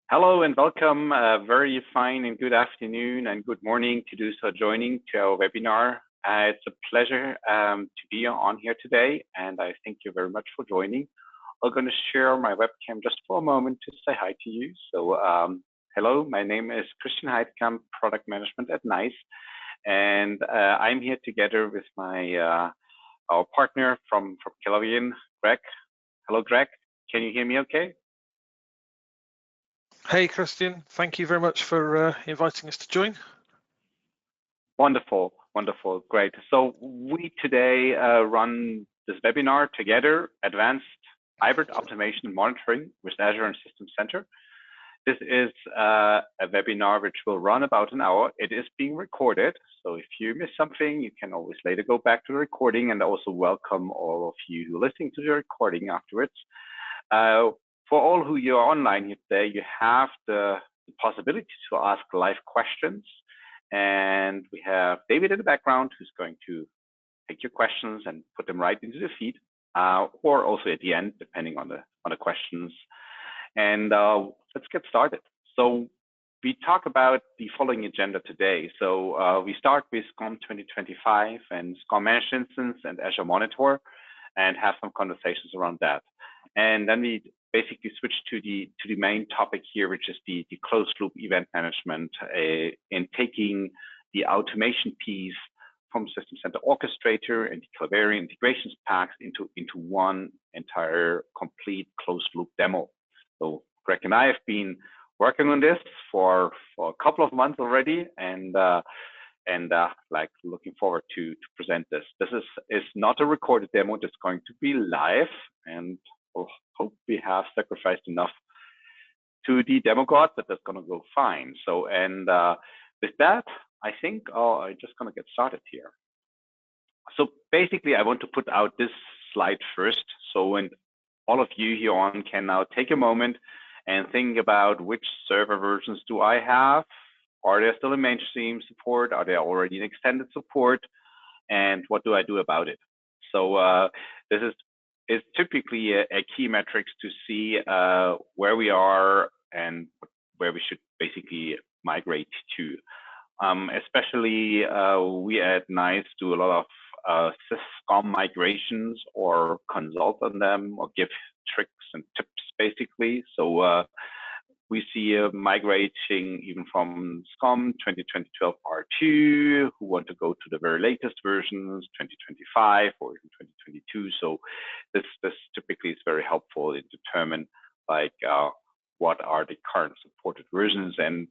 Hello and welcome. Very fine and good afternoon and good morning to those who are joining to our webinar. It's a pleasure to be on here today, and I thank you very much for joining. I'm going to share my webcam just for a moment to say hi to you. So, hello, my name is Christian Heidkamp, Product Management at NiCE, and I'm here together with my our partner from Kelverion, Greg. Hello, Greg. Can you hear me okay? Hey, Christian. Thank you very much for inviting us to join. Wonderful, wonderful, great. So we today run this webinar together, Advanced Hybrid Automation and Monitoring with Azure and System Center. This is a webinar which will run about an hour. It is being recorded, so if you miss something, you can always later go back to the recording, and also welcome all of you listening to the recording afterwards. For all who you are online here today, you have the possibility to ask live questions. And we have David in the background who's going to take your questions and put them right into the feed, or also at the end, depending on the questions. And let's get started. So we talk about the following agenda today. So we start with SCOM 2025 and SCOM Managed Instance and Azure Monitor, and have some conversations around that. And then we basically switch to the main topic here, which is the closed loop event management, in taking the automation piece from System Center Orchestrator and the Kelverion integrations packs into one entire complete closed loop demo. So Greg and I have been working on this for a couple of months already, and like looking forward to present this. This is not a recorded demo. It's going to be live, and we'll hope we have sacrificed enough to the demo god that that's going to go fine. So, and with that, I think I'm just going to get started here. So basically, I want to put out this slide first. So when all of you here on can now take a moment and think about which server versions do I have? Are they still in mainstream support? Are they already in extended support? And what do I do about it? So this is typically a key metrics to see where we are and where we should basically migrate to. Especially we at NiCE do a lot of SCOM migrations or consult on them or give tricks and tips basically. So we see migrating even from SCOM 2012 R2 who want to go to the very latest versions, 2025 or even 2022. So this typically is very helpful in determine like what are the current supported versions. And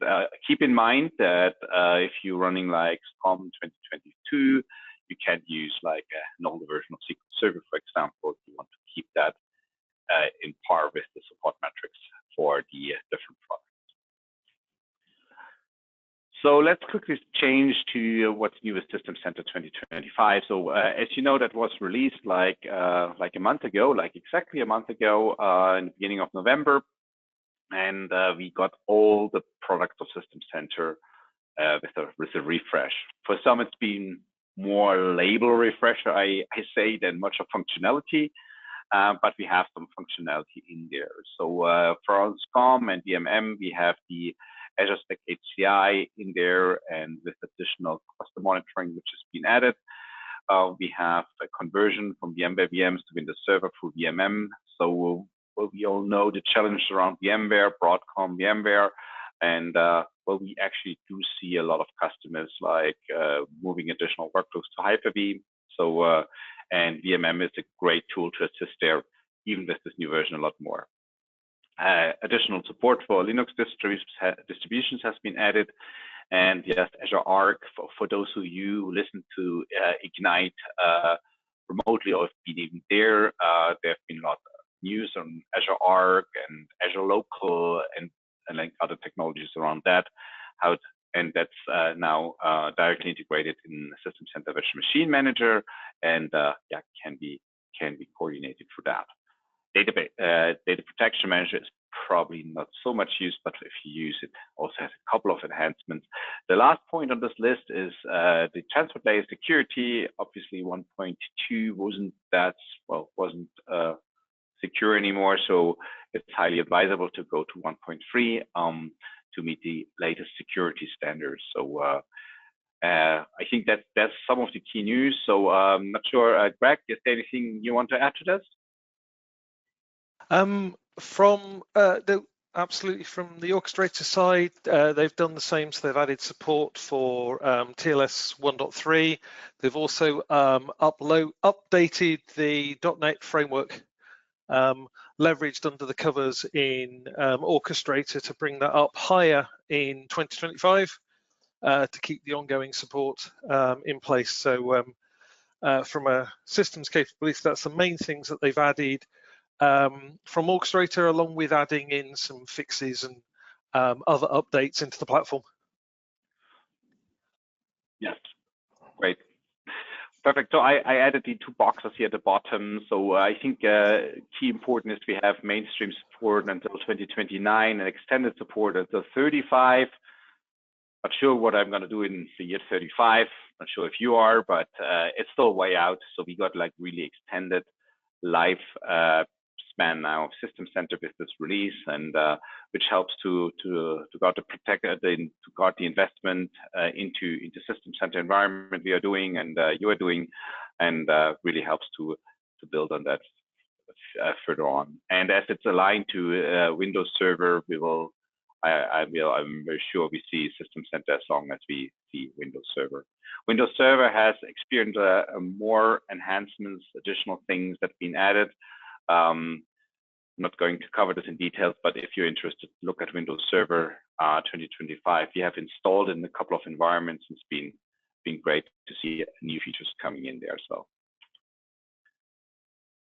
keep in mind that if you're running like SCOM 2022, you can't use like an older version of SQL Server, for example. You want to keep that in par with the support metrics for the different products. So let's quickly change to what's new with System Center 2025. So as you know, that was released like a month ago, like exactly a month ago, in the beginning of November, and we got all the products of System Center with a refresh. For some, it's been more label refresh, I say, than much of functionality. But we have some functionality in there. So for SCOM and DMM, we have the Azure Stack HCI in there, and with additional cluster monitoring, which has been added. We have a conversion from VMware VMs to Windows Server through VMM. So we all know the challenge around VMware, Broadcom VMware, and we actually do see a lot of customers like moving additional workloads to Hyper-V. So and VMM is a great tool to assist there, even with this new version a lot more. Additional support for Linux distributions has been added, and yes, Azure Arc for those who you listen to Ignite remotely or have been even there. There have been a lot of news on Azure Arc and Azure Local and like other technologies around that. And that's now directly integrated in System Center Virtual Machine Manager, and yeah, can be coordinated for that. Data Protection Manager is probably not so much used, but if you use it, also has a couple of enhancements. The last point on this list is the transport layer security. Obviously, 1.2 wasn't secure anymore. So it's highly advisable to go to 1.3 to meet the latest security standards. So I think that's some of the key news. So I'm not sure, Greg, is there anything you want to add to this? Absolutely, from the orchestrator side, they've done the same. So they've added support for TLS 1.3. They've also updated the .NET framework, leveraged under the covers in orchestrator to bring that up higher in 2025 to keep the ongoing support in place. So from a systems capability, that's the main things that they've added from orchestrator, along with adding in some fixes and other updates into the platform. Yes, great. Perfect. So I added the two boxes here at the bottom. So I think key important is we have mainstream support until 2029 and extended support until 35. Not sure what I'm going to do in the year 35. Not sure if you are, but it's still way out. So we got like really extended life span now of System Center with this release, and which helps to guard the investment into System Center environment we are doing and you are doing, and really helps to build on that further on. And as it's aligned to Windows Server, I'm very sure we see System Center as long as we see Windows Server. Windows Server has experienced more enhancements, additional things that have been added. I'm not going to cover this in details, but if you're interested, look at Windows Server 2025. We have installed in a couple of environments. It's been great to see new features coming in there as well.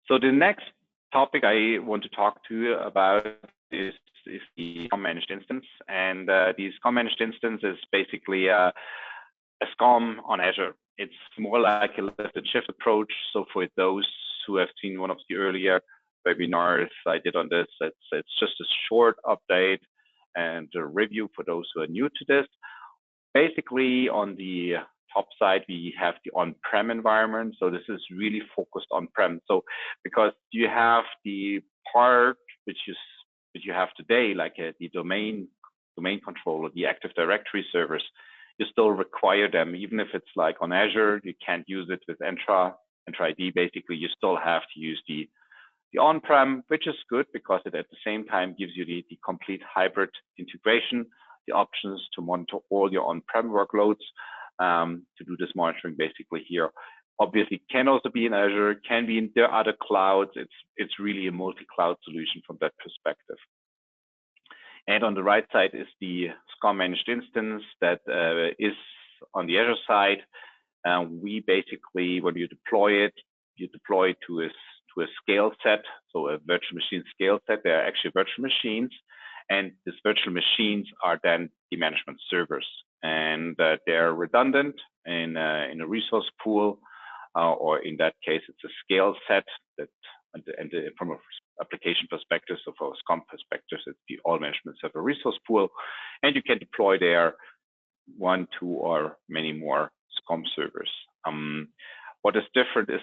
So the next topic I want to talk to you about is the SCOM managed instance, and the SCOM managed instance is basically a SCOM on Azure. It's more like a lift and shift approach. So for those who have seen one of the earlier webinars I did on this, it's just a short update and a review for those who are new to this. Basically, on the top side, we have the on-prem environment. So this is really focused on-prem. So because you have the part which you have today, like the domain controller, the Active Directory servers, you still require them. Even if it's like on Azure, you can't use it with Entra ID. Basically, you still have to use the on-prem, which is good because it at the same time gives you the complete hybrid integration, the options to monitor all your on-prem workloads, to do this monitoring basically here. Obviously, can also be in Azure, can be in the other clouds. It's really a multi-cloud solution from that perspective. And on the right side is the SCOM managed instance that is on the Azure side. We basically, when you deploy it to a scale set, so a virtual machine scale set. They are actually virtual machines, and these virtual machines are then the management servers, and they're redundant in a resource pool, or in that case, it's a scale set that, and from an application perspective, so for a SCOM perspective, it's the all management server resource pool, and you can deploy there 1, 2, or many more SCOM servers. What is different is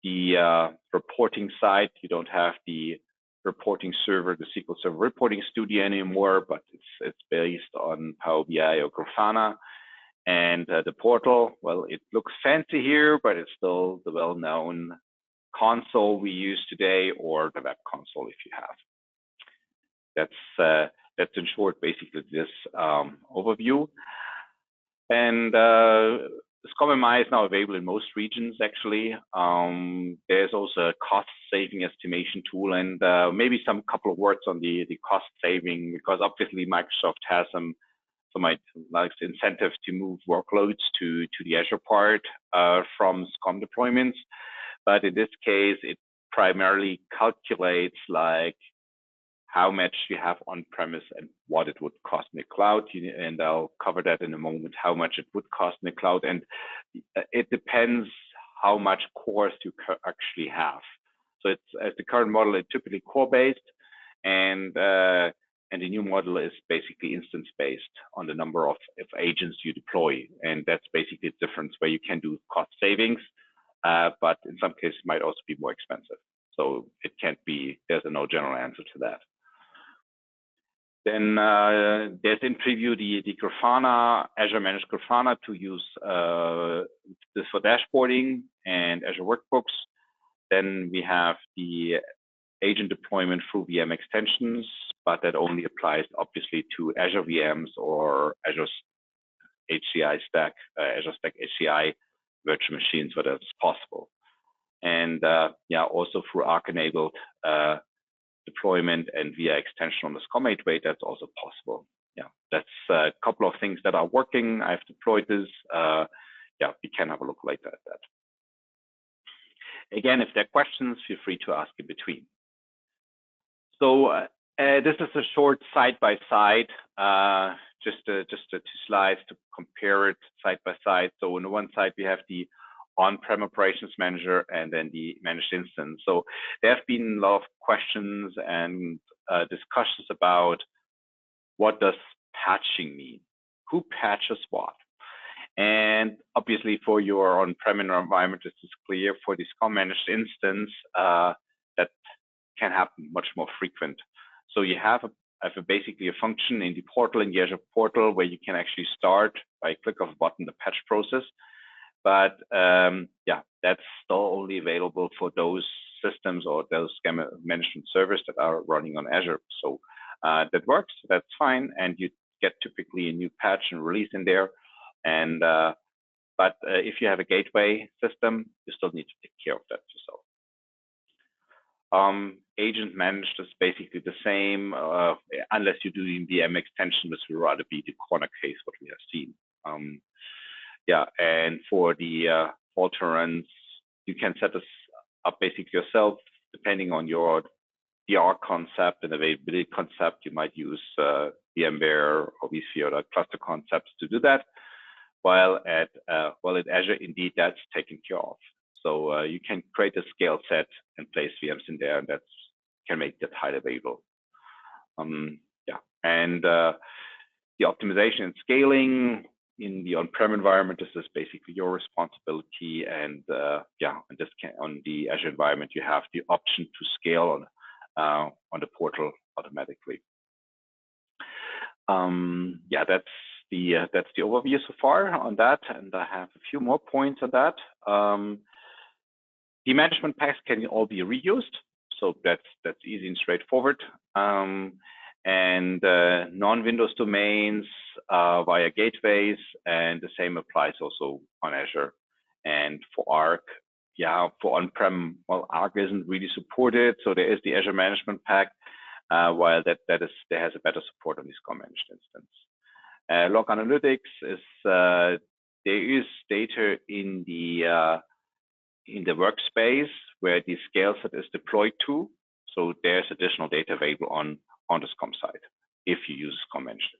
the reporting side. You don't have the reporting server, the SQL Server Reporting Studio anymore, but it's based on Power BI or Grafana. And the portal, well, it looks fancy here, but it's still the well-known console we use today, or the web console if you have. That's in short basically this overview. And SCOM MI is now available in most regions, actually. There's also a cost-saving estimation tool, and maybe some couple of words on the cost saving, because obviously Microsoft has some incentives to move workloads to the Azure part from SCOM deployments. But in this case, it primarily calculates like how much you have on premise and what it would cost in the cloud. And I'll cover that in a moment, how much it would cost in the cloud. And it depends how much cores you actually have. So it's, as the current model is typically core based, and the new model is basically instance based on the number of agents you deploy. And that's basically a difference where you can do cost savings, but in some cases might also be more expensive. So it can't be, there's no general answer to that. Then there's in preview the Grafana, Azure Managed Grafana to use this for dashboarding and Azure Workbooks. Then we have the agent deployment through VM extensions, but that only applies obviously to Azure VMs or Azure HCI stack, Azure Stack HCI virtual machines where that's possible. And yeah, also through Arc-enabled deployment and via extension on the SCOM MI, that's also possible. Yeah, that's a couple of things that are working. I've deployed this. Yeah, we can have a look later at that. Again, if there are questions, feel free to ask in between. So this is a short side-by-side, just two slides to compare it side by side. So on the one side, we have the on-prem operations manager and then the managed instance. So there have been a lot of questions and discussions about what does patching mean? Who patches what? And obviously for your on-prem environment, this is clear. For the SCOM managed instance, that can happen much more frequent. So you have basically a function in the portal, in the Azure portal, where you can actually start by click of a button the patch process. But yeah, that's still only available for those systems or those SCOM management servers that are running on Azure. So that works, that's fine, and you get typically a new patch and release in there. And but if you have a gateway system, you still need to take care of that yourself. Agent managed is basically the same, unless you're doing VM extension, which will rather be the corner case what we have seen. Yeah, and for the fault tolerance, you can set this up basically yourself, depending on your DR concept and availability concept. You might use VMware or vSphere or cluster concepts to do that. While at Azure, indeed, that's taken care of. So you can create a scale set and place VMs in there, and that can make that highly available. Yeah, and the optimization and scaling in the on-prem environment, this is basically your responsibility. And yeah, and this can, on the Azure environment, you have the option to scale on the portal automatically. Yeah, that's the overview so far on that, and I have a few more points on that. The management packs can all be reused, so that's easy and straightforward. And non-Windows domains via gateways, and the same applies also on Azure. And for Arc, yeah, for on-prem, well, Arc isn't really supported, so there is the Azure Management Pack, while there has a better support on the SCOM managed instance. Log analytics is there is data in the workspace where the scale set is deployed to, so there's additional data available on the SCOM side if you use SCOM managed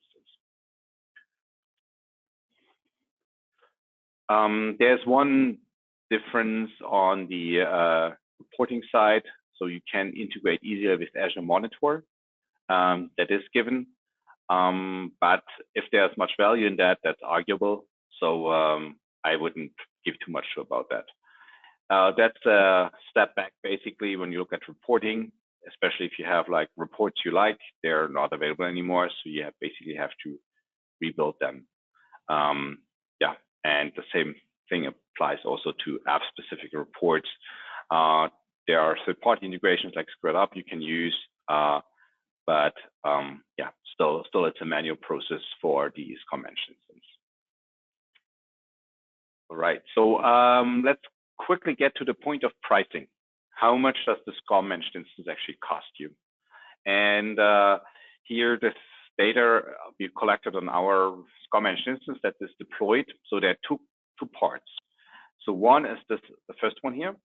instance. There's one difference on the reporting side, so you can integrate easier with Azure Monitor. That is given. But if there's much value in that, that's arguable. So I wouldn't give too much about that. That's a step back, basically, when you look at reporting, especially if you have like reports you like, they're not available anymore. So you basically have to rebuild them. Yeah, and the same thing applies also to app-specific reports. There are third-party integrations like ScrewUp you can use. But yeah, still it's a manual process for the SCOM managed instance. All right, so let's quickly get to the point of pricing. How much does the SCOM managed instance actually cost you? And here, this data we collected on our SCOM managed instance that is deployed. So there are two parts. So one is the first one here.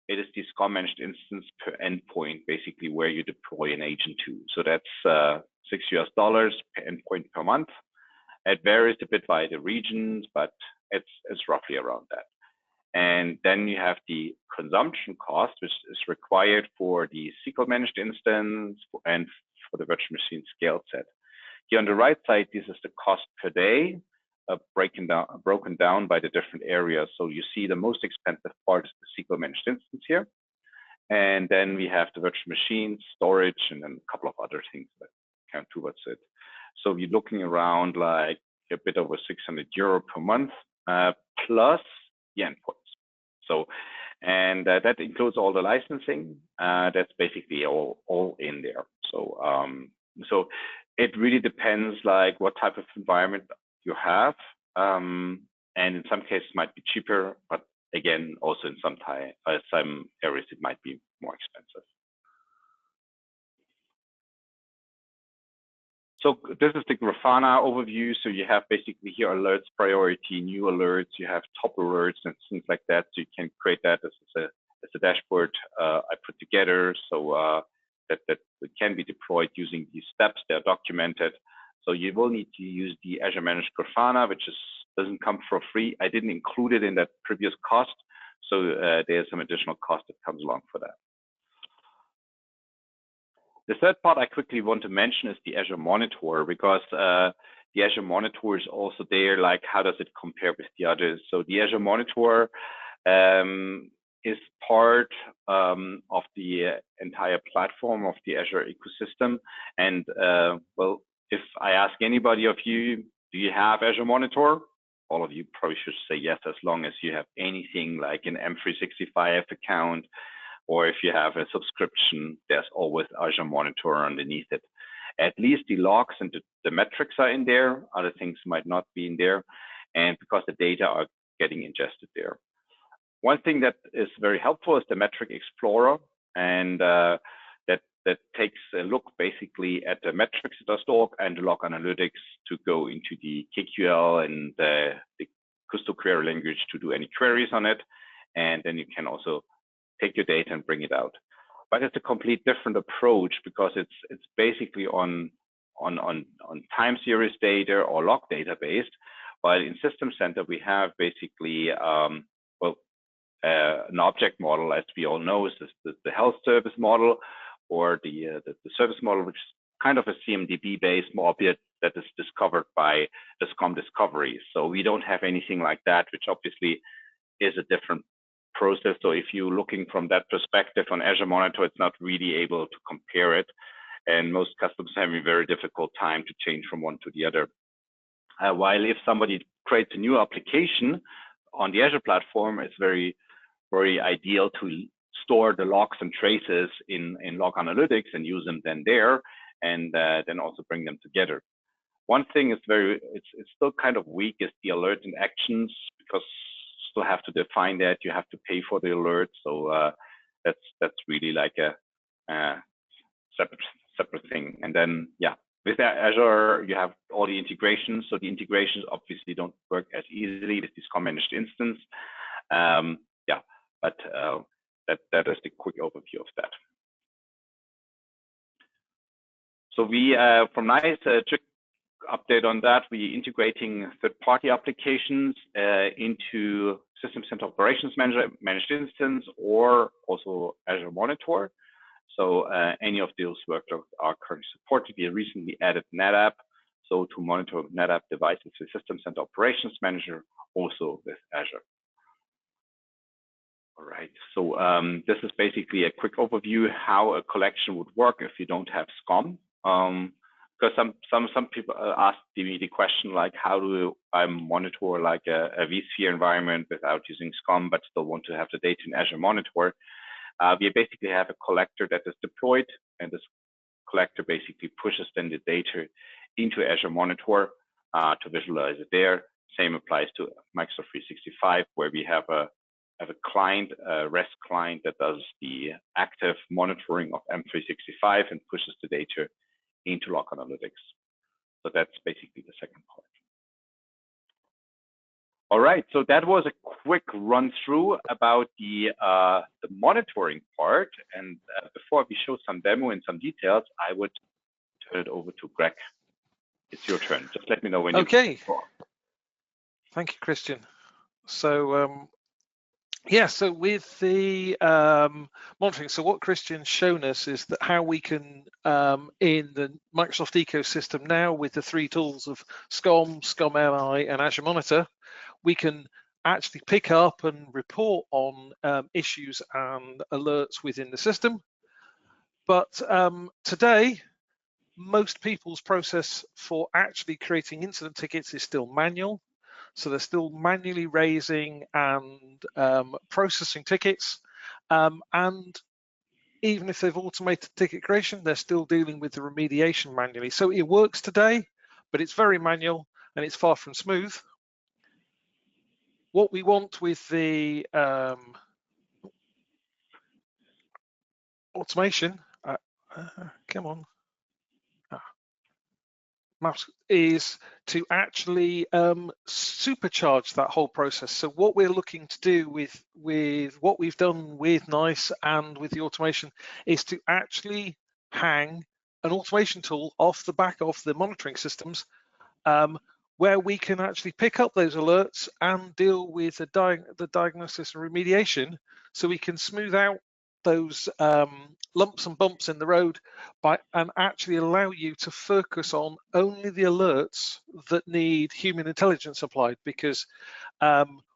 It is the SCOM managed instance per endpoint, basically where you deploy an agent to. So that's $6 per endpoint per month. It varies a bit by the regions, but it's roughly around that. And then you have the consumption cost, which is required for the SQL managed instance and for the virtual machine scale set. Here on the right side, this is the cost per day, broken down by the different areas. So you see the most expensive part is the SQL managed instance here. And then we have the virtual machines, storage, and then a couple of other things that count towards it. So we're looking around like a bit over 600 euro per month, plus the endpoints. So, and that includes all the licensing. That's basically all in there. So, so it really depends like what type of environment you have. And in some cases it might be cheaper, but again, also in some areas it might be more expensive. So this is the Grafana overview. So you have basically here alerts, priority, new alerts, you have top alerts and things like that. So you can create that as a dashboard I put together. So that it can be deployed using these steps. They're documented. So you will need to use the Azure Managed Grafana, which doesn't come for free. I didn't include it in that previous cost. So there's some additional cost that comes along for that. The third part I quickly want to mention is the Azure Monitor, because the Azure Monitor is also there, like how does it compare with the others? So the Azure Monitor is part of the entire platform of the Azure ecosystem. And well, if I ask anybody of you, do you have Azure Monitor? All of you probably should say yes, as long as you have anything like an M365 account, or if you have a subscription, there's always Azure Monitor underneath it. At least the logs and the metrics are in there. Other things might not be in there, and because the data are getting ingested there. One thing that is very helpful is the Metric Explorer, and that takes a look basically at the metrics.org and the log analytics to go into the KQL and the custom query language to do any queries on it, and then you can also take your data and bring it out. But it's a complete different approach, because it's basically on time series data or log data based, while in System Center we have basically an object model, as we all know, is the health service model, or the service model, which is kind of a CMDB based object that is discovered by the SCOM discovery. So we don't have anything like that, which obviously is a different process. So if you're looking from that perspective on Azure Monitor, it's not really able to compare it. And most customers have a very difficult time to change from one to the other. While if somebody creates a new application on the Azure platform, it's very, very ideal to store the logs and traces in log analytics and use them then there, and then also bring them together. One thing is it's still kind of weak is the alert and actions, because still have to define that. You have to pay for the alert. So that's really like a separate thing. And then, yeah, with Azure, you have all the integrations. So the integrations obviously don't work as easily with this SCOM managed instance. Yeah, but that is the quick overview of that. So we, from NiCE, update on that, we're integrating third-party applications into System Center Operations Manager, managed instance, or also Azure Monitor. So any of those workloads are currently supported. We recently added NetApp, so to monitor NetApp devices with System Center Operations Manager, also with Azure. All right, so this is basically a quick overview how a collection would work if you don't have SCOM. Because some people ask me the question like, how do I monitor like a vSphere environment without using SCOM, but still want to have the data in Azure Monitor? We basically have a collector that is deployed, and this collector basically pushes then the data into Azure Monitor to visualize it there. Same applies to Microsoft 365, where we have a client, a REST client that does the active monitoring of M365 and pushes the data into log analytics. So that's basically the second part. All right, so that was a quick run through about the monitoring part. And before we show some demo and some details, I would turn it over to Greg. It's your turn. Just let me know when you're okay. Thank you, Christian. So yeah, so with the monitoring, so what Christian's shown us is that how we can, in the Microsoft ecosystem now with the three tools of SCOM, SCOM MI, and Azure Monitor, we can actually pick up and report on issues and alerts within the system. But today, most people's process for actually creating incident tickets is still manual. So they're still manually raising and processing tickets. And even if they've automated ticket creation, they're still dealing with the remediation manually. So it works today, but it's very manual and it's far from smooth. What we want with the automation, come on, maps, is to actually supercharge that whole process. So what we're looking to do with what we've done with NiCE and with the automation is to actually hang an automation tool off the back of the monitoring systems, where we can actually pick up those alerts and deal with the diagnosis and remediation, so we can smooth out those lumps and bumps in the road and actually allow you to focus on only the alerts that need human intelligence applied, because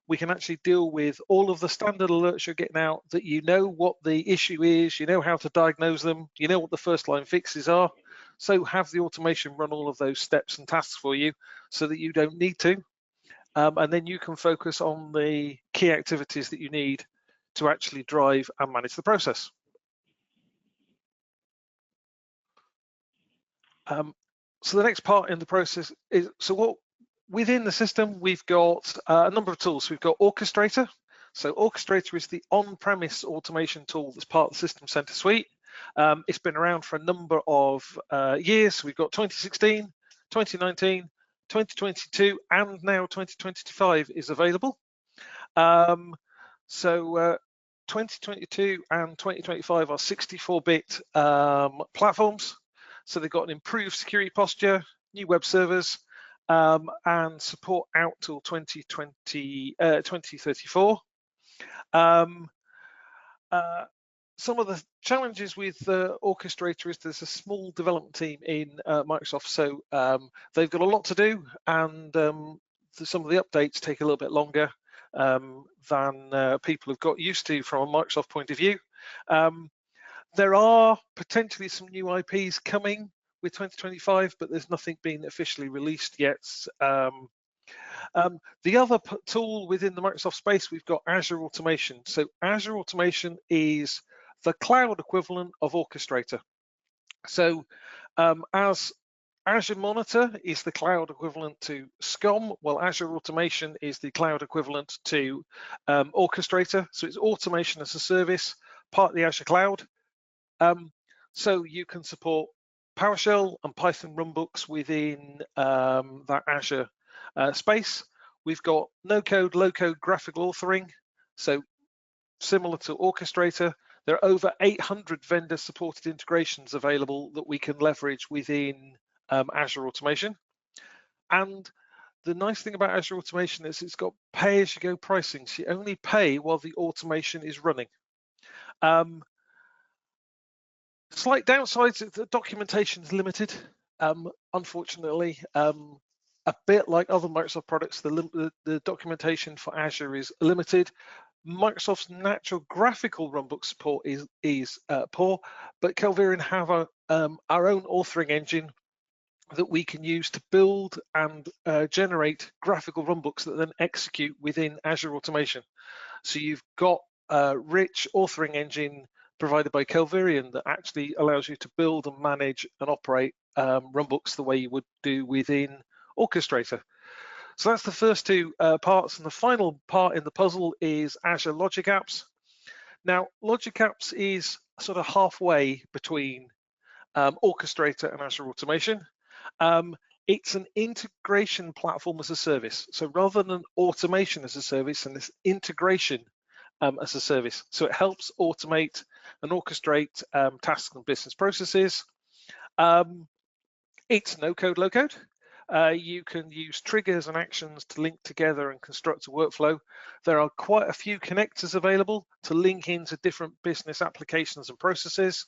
we can actually deal with all of the standard alerts you're getting out, that you know what the issue is, you know how to diagnose them, you know what the first line fixes are. So have the automation run all of those steps and tasks for you so that you don't need to. And then you can focus on the key activities that you need to actually drive and manage the process. So the next part in the process is, within the system, we've got a number of tools. We've got Orchestrator. So Orchestrator is the on-premise automation tool that's part of the System Center suite. It's been around for a number of years. We've got 2016, 2019, 2022, and now 2025 is available. 2022 and 2025 are 64-bit platforms. So they've got an improved security posture, new web servers, and support out till 2034. Some of the challenges with Orchestrator is there's a small development team in Microsoft, so they've got a lot to do, and some of the updates take a little bit longer than people have got used to from a Microsoft point of view. There are potentially some new IPs coming with 2025, but there's nothing being officially released yet. The other tool within the Microsoft space, we've got Azure Automation. So Azure Automation is the cloud equivalent of Orchestrator. So as Azure Monitor is the cloud equivalent to SCOM, well, Azure Automation is the cloud equivalent to Orchestrator. So it's automation as a service, part of the Azure cloud. So you can support PowerShell and Python runbooks within that Azure space. We've got no-code, low-code graphical authoring. So similar to Orchestrator, there are over 800 vendor-supported integrations available that we can leverage within Azure Automation. And the nice thing about Azure Automation is it's got pay-as-you-go pricing. So you only pay while the automation is running. Slight downsides, the documentation is limited. Unfortunately, a bit like other Microsoft products, the documentation for Azure is limited. Microsoft's natural graphical runbook support is poor, but Kelverion have our own authoring engine that we can use to build and generate graphical runbooks that then execute within Azure Automation. So you've got a rich authoring engine provided by Kelverion that actually allows you to build and manage and operate runbooks the way you would do within Orchestrator. So that's the first two parts, and the final part in the puzzle is Azure Logic Apps. Now, Logic Apps is sort of halfway between Orchestrator and Azure Automation. It's an integration platform as a service. So rather than automation as a service, and this integration as a service. So it helps automate and orchestrate tasks and business processes. It's no code, low code. You can use triggers and actions to link together and construct a workflow. There are quite a few connectors available to link into different business applications and processes.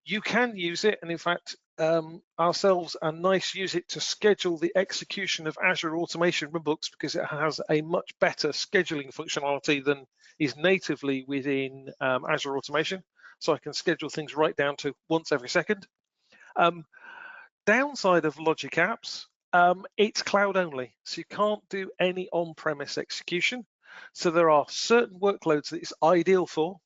You can use it, and in fact, ourselves and NiCE use it to schedule the execution of Azure automation runbooks because it has a much better scheduling functionality than is natively within Azure automation. So I can schedule things right down to once every second. Downside of Logic Apps, it's cloud only, so you can't do any on-premise execution. So there are certain workloads that it's ideal for,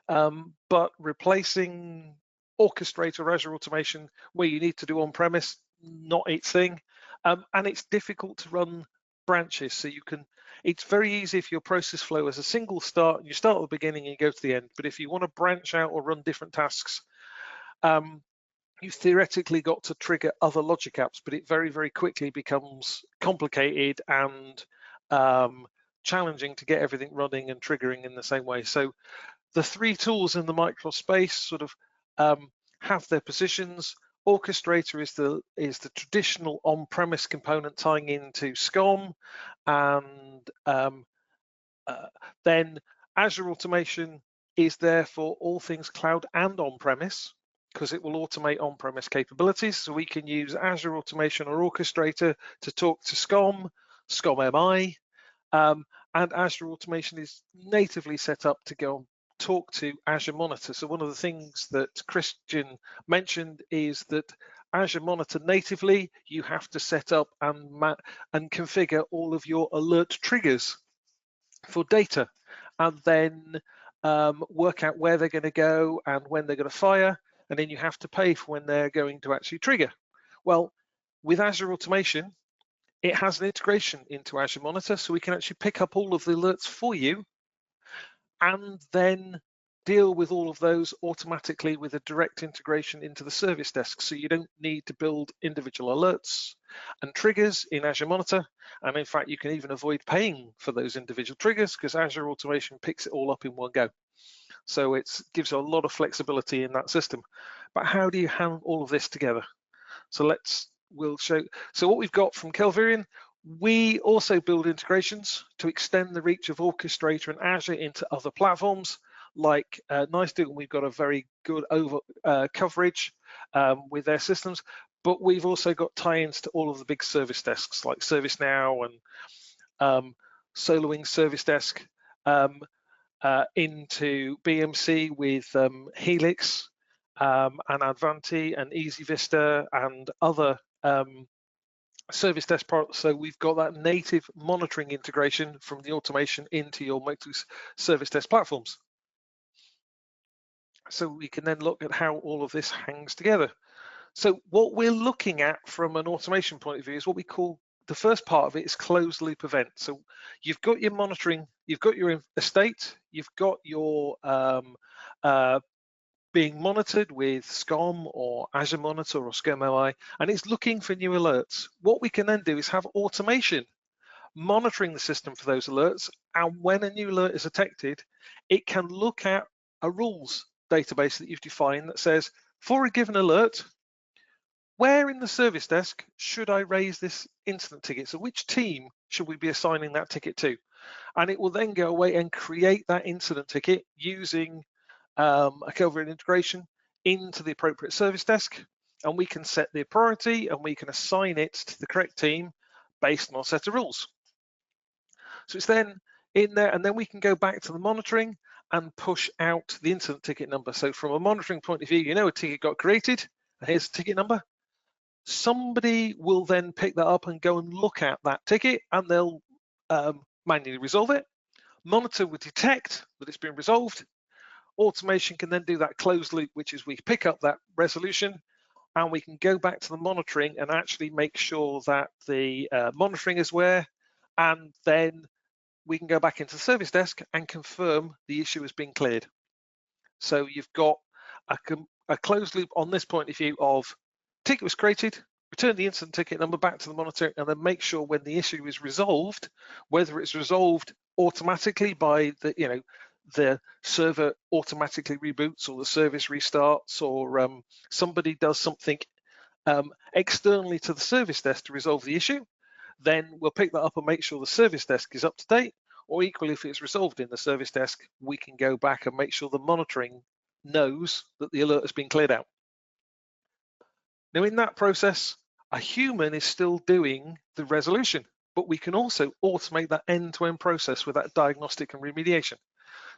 but replacing Orchestrator or Azure automation where you need to do on-premise, not its thing. And it's difficult to run branches, so you can, it's very easy if your process flow has a single start, you start at the beginning and you go to the end. But if you want to branch out or run different tasks, you've theoretically got to trigger other logic apps, but it very, very quickly becomes complicated and challenging to get everything running and triggering in the same way. So the three tools in the Microsoft space sort of have their positions. Orchestrator is the traditional on-premise component tying into SCOM, and then Azure automation is there for all things cloud and on-premise, because it will automate on-premise capabilities. So we can use Azure automation or Orchestrator to talk to SCOM MI, and Azure automation is natively set up to go and talk to Azure Monitor. So one of the things that Christian mentioned is that Azure Monitor natively, you have to set up and configure all of your alert triggers for data, and then work out where they're going to go and when they're going to fire, and then you have to pay for when they're going to actually trigger. Well, with Azure automation, it has an integration into Azure Monitor, so we can actually pick up all of the alerts for you and then deal with all of those automatically with a direct integration into the service desk. So you don't need to build individual alerts and triggers in Azure Monitor. And in fact, you can even avoid paying for those individual triggers because Azure automation picks it all up in one go. So it gives a lot of flexibility in that system. But how do you handle all of this together? So we'll show. So what we've got from Kelverion, we also build integrations to extend the reach of Orchestrator and Azure into other platforms like NiCE do, and we've got a very good coverage with their systems. But we've also got tie-ins to all of the big service desks like ServiceNow and SolarWinds Service Desk, into BMC with Helix and Advanti and Easy Vista and other service desk products. So we've got that native monitoring integration from the automation into your service desk platforms. So we can then look at how all of this hangs together. So what we're looking at from an automation point of view is what we call, the first part of it is closed loop event. So you've got your monitoring, you've got your estate, you've got your being monitored with SCOM or Azure Monitor or SCOM MI, and it's looking for new alerts. What we can then do is have automation monitoring the system for those alerts, and when a new alert is detected, it can look at a rules database that you've defined that says, for a given alert, where in the service desk should I raise this incident ticket? So which team should we be assigning that ticket to? And it will then go away and create that incident ticket using a Kelverion integration into the appropriate service desk, and we can set the priority and we can assign it to the correct team based on a set of rules. So it's then in there, and then we can go back to the monitoring and push out the incident ticket number. So from a monitoring point of view, you know a ticket got created, and here's the ticket number. Somebody will then pick that up and go and look at that ticket, and they'll manually resolve it. Monitor will detect that it's been resolved. Automation can then do that closed loop, which is we pick up that resolution and we can go back to the monitoring and actually make sure that the monitoring is where, and then we can go back into the service desk and confirm the issue has been cleared. So you've got a closed loop on this point of view of ticket was created, return the incident ticket number back to the monitor, and then make sure when the issue is resolved, whether it's resolved automatically by the server automatically reboots or the service restarts, or somebody does something externally to the service desk to resolve the issue, then we'll pick that up and make sure the service desk is up to date. Or equally, if it's resolved in the service desk, we can go back and make sure the monitoring knows that the alert has been cleared out. Now, in that process, a human is still doing the resolution, but we can also automate that end-to-end process with that diagnostic and remediation.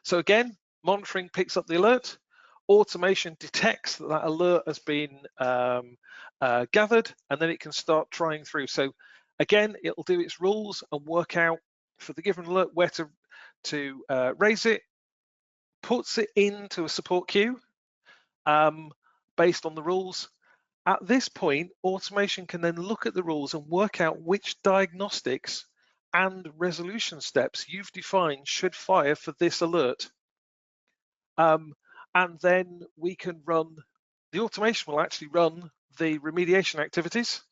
So again, monitoring picks up the alert, automation detects that that alert has been gathered, and then it can start trying through. So again, it'll do its rules and work out for the given alert where to raise it, puts it into a support queue based on the rules. At this point, automation can then look at the rules and work out which diagnostics and resolution steps you've defined should fire for this alert. And then we can run, the automation will actually run the remediation activities,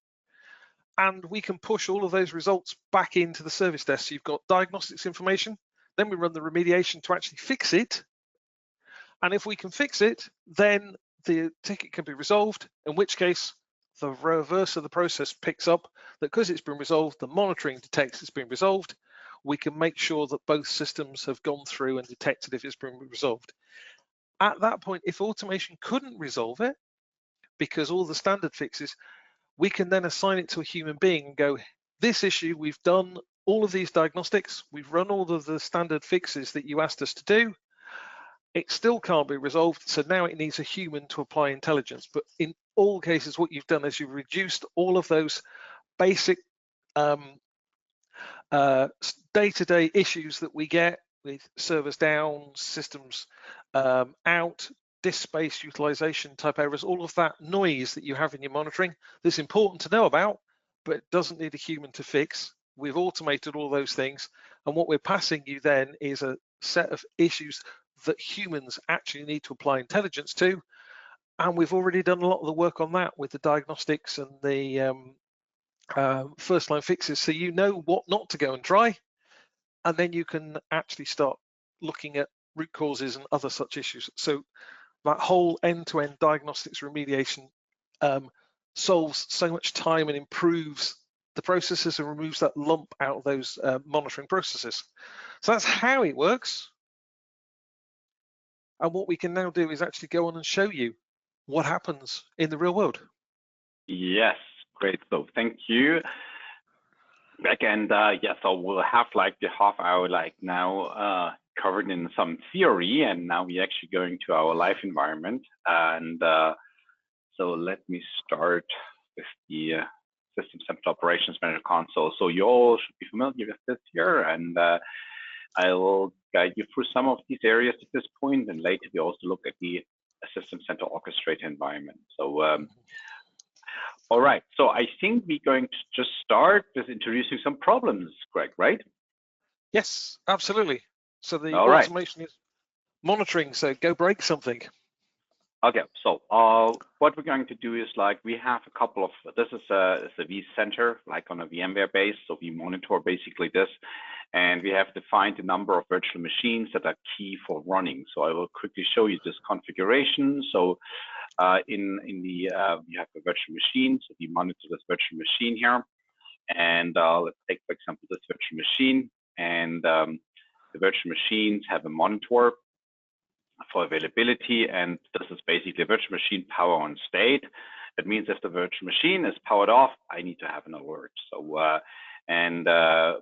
and we can push all of those results back into the service desk. So you've got diagnostics information, then we run the remediation to actually fix it. And if we can fix it, then the ticket can be resolved, in which case the reverse of the process picks up that because it's been resolved, the monitoring detects it's been resolved. We can make sure that both systems have gone through and detected if it's been resolved. At that point, if automation couldn't resolve it, because all the standard fixes, we can then assign it to a human being and go, this issue, we've done all of these diagnostics, we've run all of the standard fixes that you asked us to do, it still can't be resolved, so now it needs a human to apply intelligence. But in all cases, what you've done is you've reduced all of those basic day-to-day issues that we get with servers down, systems out, disk space utilization type errors, all of that noise that you have in your monitoring that's important to know about, but it doesn't need a human to fix. We've automated all those things, and what we're passing you then is a set of issues that humans actually need to apply intelligence to, and we've already done a lot of the work on that with the diagnostics and the first line fixes, so you know what not to go and try, and then you can actually start looking at root causes and other such issues. So that whole end-to-end diagnostics remediation solves so much time and improves the processes and removes that lump out of those monitoring processes. So that's how it works. And what we can now do is actually go on and show you what happens in the real world. Yes, great. So thank you. And yeah, so we'll have like the half hour like now covered in some theory, and now we're actually going to our live environment. And so let me start with the System Center Operations Manager console. So you all should be familiar with this here, and I will guide you through some of these areas at this point, and later we also look at the System Center Orchestrator environment. So all right, so I think we're going to just start with introducing some problems, Greg, right? Yes, absolutely. So the automation is monitoring, so go break something. Okay, so what we're going to do is like we have a couple of, this is a vCenter, like on a VMware base, so we monitor basically this, and we have defined a number of virtual machines that are key for running. So I will quickly show you this configuration. So in the we have a virtual machine, so we monitor this virtual machine here, and let's take for example this virtual machine, and the virtual machines have a monitor for availability, and this is basically a virtual machine power on state. That means if the virtual machine is powered off, I need to have an alert. So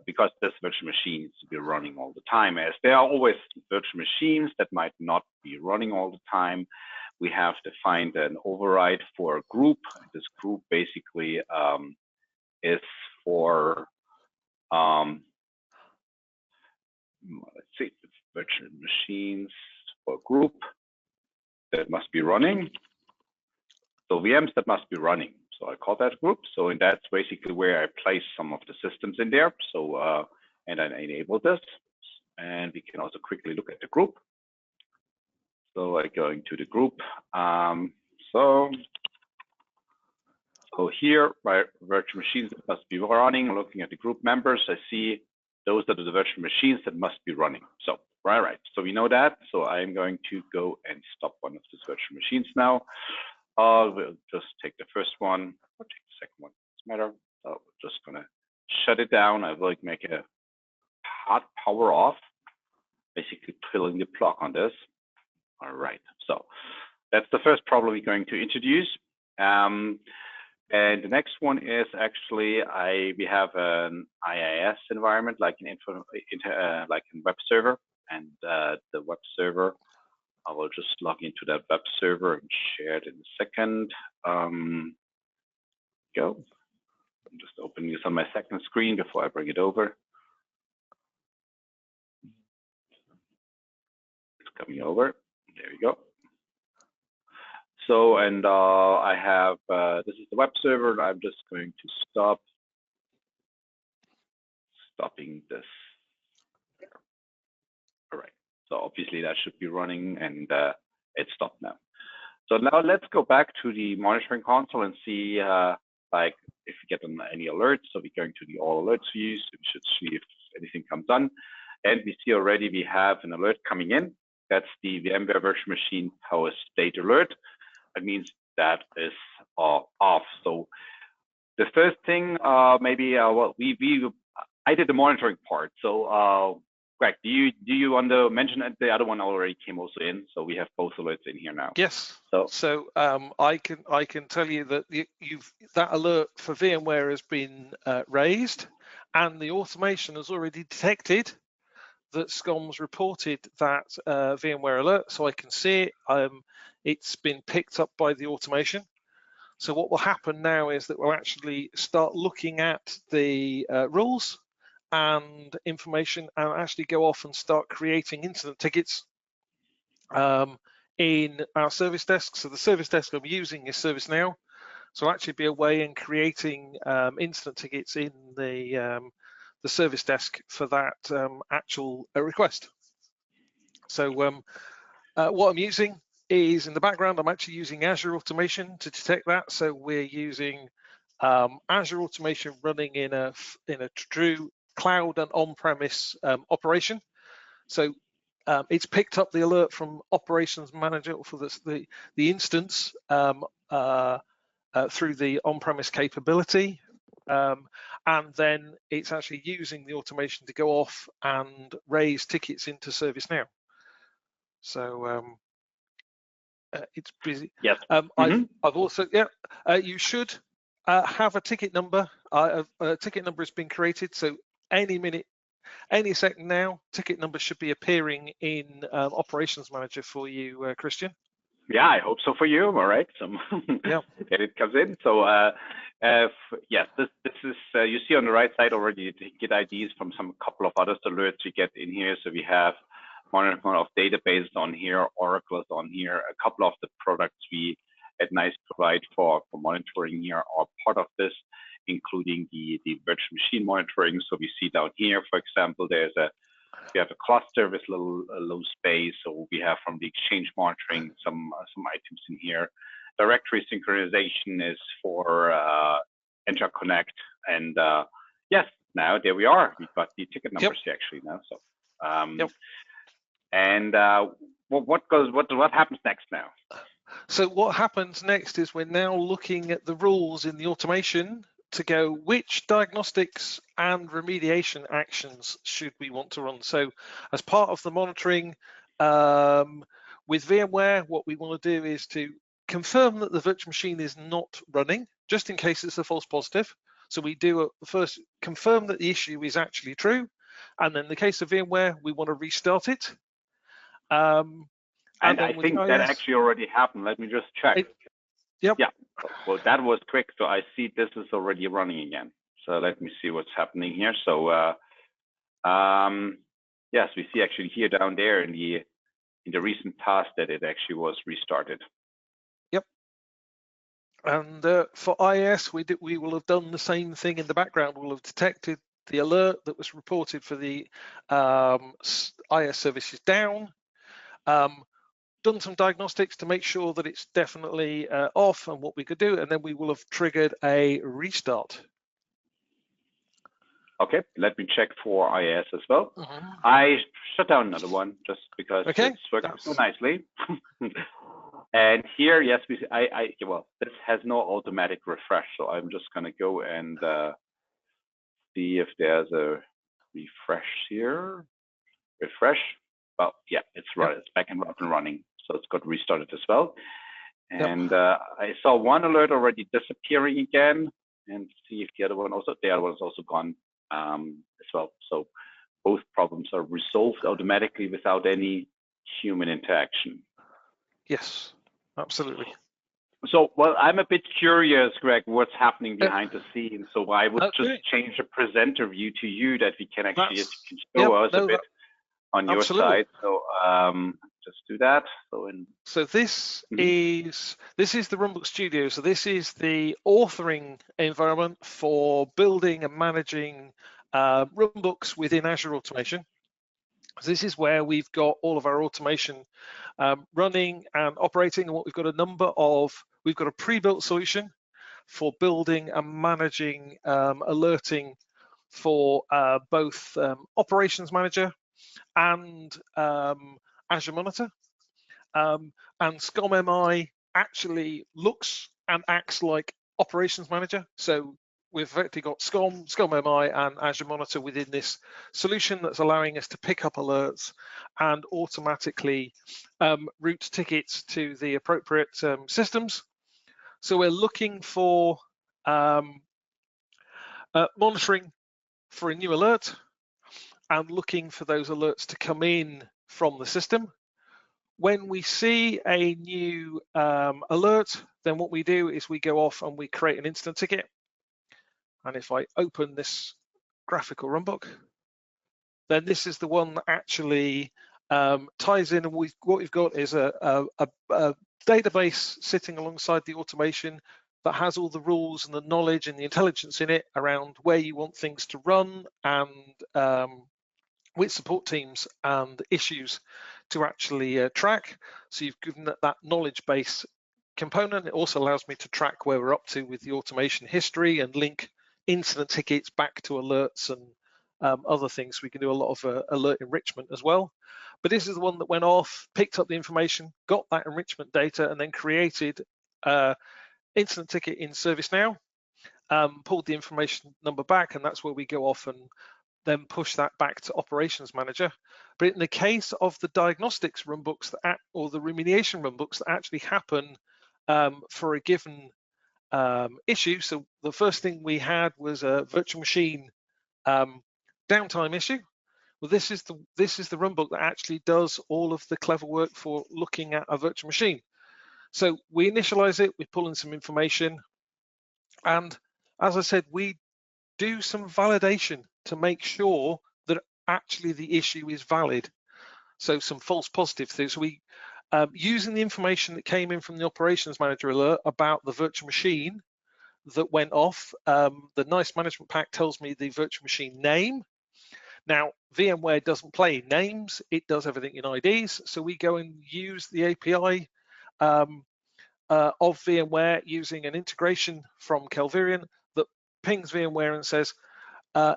because this virtual machine needs to be running all the time, as there are always virtual machines that might not be running all the time, we have defined an override for a group. This group basically is for let's see, virtual machines for a group that must be running. So VMs that must be running. So I call that group. So and that's basically where I place some of the systems in there. So and I enable this, and we can also quickly look at the group. So I go into the group. So here, my virtual machines that must be running. Looking at the group members, I see those that are the virtual machines that must be running. So right. So we know that. So I'm going to go and stop one of these virtual machines now. We'll just take the first one or take the second one. Doesn't matter. So we're just gonna shut it down. I will make a hard power off, basically pulling the plug on this. All right. So that's the first problem we're going to introduce. And the next one is actually we have an IIS environment like an like a web server, and the web server, I will just log into that web server and share it in a second. Go. I'm just opening this on my second screen before I bring it over. It's coming over. There you go. So, and I have, this is the web server, and I'm just going to stopping this. All right, so obviously that should be running, and it stopped now. So now let's go back to the monitoring console and see like if we get any alerts. So we're going to the all alerts view, so we should see if anything comes on. And we see already we have an alert coming in. That's the VMware virtual machine power state alert. That means that is off. So the first thing, maybe well, I did the monitoring part. So Greg, do you want to mention that the other one already came also in? So we have both alerts in here now. Yes. So I can tell you that that alert for VMware has been raised, and the automation has already detected that SCOM's reported that VMware alert. So I can see it. It's been picked up by the automation. So what will happen now is that we'll actually start looking at the rules and information, and actually go off and start creating incident tickets in our service desk. So the service desk I'm using is ServiceNow. So I'll actually be away and creating incident tickets in the service desk for that actual request. So what I'm using is, in the background, I'm actually using Azure automation to detect that. So we're using Azure automation running in a true cloud and on-premise operation. So it's picked up the alert from operations manager for the instance through the on-premise capability, and then it's actually using the automation to go off and raise tickets into ServiceNow. So it's busy. Yes. I've also, you should have a ticket number. A ticket number has been created, so any minute, any second now, ticket number should be appearing in Operations Manager for you, Christian. Yeah, I hope so for you. All right, yeah, that it comes in. So yes, this is you see on the right side already the ticket IDs from couple of other alerts you get in here. So we have monitoring of databases on here, Oracle is on here. A couple of the products we at NiCE provide for monitoring here are part of this, including the virtual machine monitoring. So we see down here, for example, we have a cluster with low space. So we have from the Exchange monitoring some items in here. Directory synchronization is for Entra Connect, and yes, now there we are. We've got the ticket numbers here actually now. So and what happens next now? So what happens next is we're now looking at the rules in the automation to go which diagnostics and remediation actions should we want to run. So as part of the monitoring with VMware, what we want to do is to confirm that the virtual machine is not running, just in case it's a false positive. So we do first confirm that the issue is actually true, and then in the case of VMware, we want to restart it. And I think that actually already happened. Let me just check. Yep. Yeah. Well, that was quick. So I see this is already running again. So let me see what's happening here. So yes, we see actually here down there in the recent task that it actually was restarted. Yep. And for IIS, we will have done the same thing in the background. We'll have detected the alert that was reported for the IIS services down. Done some diagnostics to make sure that it's definitely off and what we could do, and then we will have triggered a restart. Okay, let me check for IIS as well. I shut down another one just because it's working so nicely. And here, yes, well, this has no automatic refresh, so I'm just gonna go and see if there's a refresh here. Refresh. Well, yeah, it's right. It's back and up and running. So it's got restarted as well. And I saw one alert already disappearing again, and see if the other one's also gone as well. So both problems are resolved automatically without any human interaction. Yes, absolutely. So, well, I'm a bit curious, Greg, what's happening behind the scenes. So I would just change the presenter view to you, that we can actually show us a bit on your side. So just do that. So this is the Runbook Studio. So this is the authoring environment for building and managing runbooks within Azure Automation. So this is where we've got all of our automation running and operating, and what we've got we've got a pre-built solution for building and managing alerting for both Operations Manager and Azure Monitor. And SCOM MI actually looks and acts like Operations Manager. So we've effectively got SCOM MI and Azure Monitor within this solution that's allowing us to pick up alerts and automatically route tickets to the appropriate systems. So we're looking for monitoring for a new alert and looking for those alerts to come in from the system. When we see a new alert, then what we do is we go off and we create an incident ticket. And if I open this graphical runbook, then this is the one that actually ties in. And what we've got is a database sitting alongside the automation that has all the rules and the knowledge and the intelligence in it around where you want things to run and which support teams and issues to actually track. So you've given that knowledge base component. It also allows me to track where we're up to with the automation history and link incident tickets back to alerts and other things. We can do a lot of alert enrichment as well. But this is the one that went off, picked up the information, got that enrichment data, and then created incident ticket in ServiceNow, pulled the information number back, and that's where we go off and then push that back to Operations Manager. But in the case of the diagnostics runbooks or the remediation runbooks that actually happen for a given issue, so the first thing we had was a virtual machine downtime issue. Well, this is the runbook that actually does all of the clever work for looking at a virtual machine. So we initialize it, we pull in some information, and as I said, we do some validation to make sure that actually the issue is valid. So some false positive things. So we, using the information that came in from the Operations Manager alert about the virtual machine that went off, the NiCE management pack tells me the virtual machine name. Now, VMware doesn't play in names, it does everything in IDs. So we go and use the API of VMware using an integration from Kelverion that pings VMware and says,